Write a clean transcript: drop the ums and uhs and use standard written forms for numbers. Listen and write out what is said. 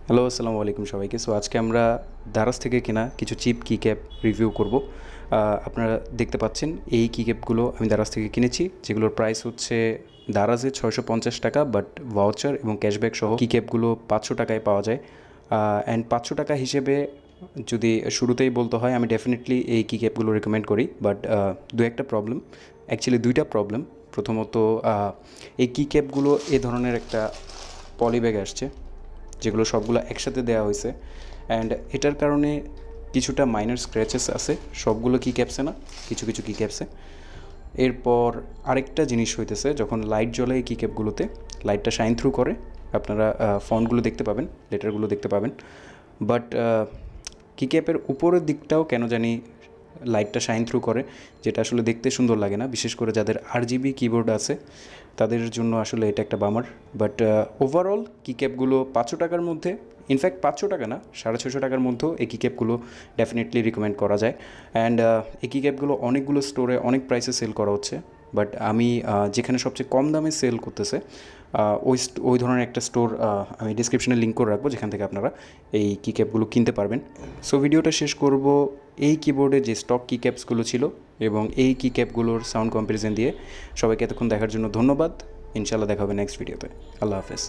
Hello, আসসালামু আলাইকুম সবাইকে। সো আজকে আমরা দারাজ থেকে কেনা কিছু চিপ কি ক্যাপ রিভিউ করব। আপনারা দেখতে পাচ্ছেন এই কি ক্যাপগুলো আমি দারাজ থেকে কিনেছি, যেগুলোর প্রাইস হচ্ছে দারাজে ৬৫০ টাকা, বাট ভাউচার এবং ক্যাশব্যাক সহ কি ক্যাপগুলো ৫০০ টাকায় পাওয়া যায়। অ্যান্ড ৫০০ টাকা হিসেবে যদি শুরুতেই বলতে হয়, আমি ডেফিনেটলি এই কি ক্যাপগুলো রেকমেন্ড করি। বাট দু একটা প্রবলেম, অ্যাকচুয়ালি দুইটা প্রবলেম। প্রথমত, এই কি ক্যাপগুলো এ ধরনের একটা পলি ব্যাগে আসছে, যেগুলো সবগুলো একসাথে দেওয়া হয়েছে। অ্যান্ড এটার কারণে কিছুটা মাইনর স্ক্র্যাচেস আছে, সবগুলো কি ক্যাপসে না, কিছু কিছু কি ক্যাপসে। এরপর আরেকটা জিনিস হইতেছে, যখন লাইট জ্বলে এই কি ক্যাপগুলোতে, লাইটটা শাইন থ্রু করে, আপনারা ফন্টগুলো দেখতে পাবেন, লেটারগুলো দেখতে পাবেন। বাট কি ক্যাপের উপরের দিকটাও কেন জানি লাইটটা শাইন থ্রু করে, যেটা আসলে দেখতে সুন্দর লাগে না। বিশেষ করে যাদের RGB কিবোর্ড আছে তাদের জন্য আসলে এটা একটা বামার। বাট ওভারঅল কি ক্যাপগুলো ৫০০ টাকার মধ্যে, ইনফ্যাক্ট ৫০০ টাকা না, ৬৫০ টাকার মধ্যেও এই কি ক্যাপগুলো ডেফিনেটলি রিকমেন্ড করা যায়। অ্যান্ড এই কি ক্যাপগুলো অনেকগুলো স্টোরে অনেক প্রাইসে সেল করা হচ্ছে। বাট আমি যেখানে সবচেয়ে কম দামে সেল করতেছে, ওই ধরনের একটা স্টোর আমি ডিসক্রিপশনে লিঙ্ক করে রাখবো, যেখান থেকে আপনারা এই কি ক্যাপগুলো কিনতে পারবেন। সো ভিডিওটা শেষ করব এই কিবোর্ডে যে স্টক কি ক্যাপসগুলো ছিল এবং এই কি ক্যাপগুলোর সাউন্ড কম্প্যারিজন দিয়ে। সবাইকে এতক্ষণ দেখার জন্য ধন্যবাদ। ইনশাআল্লাহ দেখা হবে নেক্সট ভিডিওতে। আল্লাহ হাফেজ।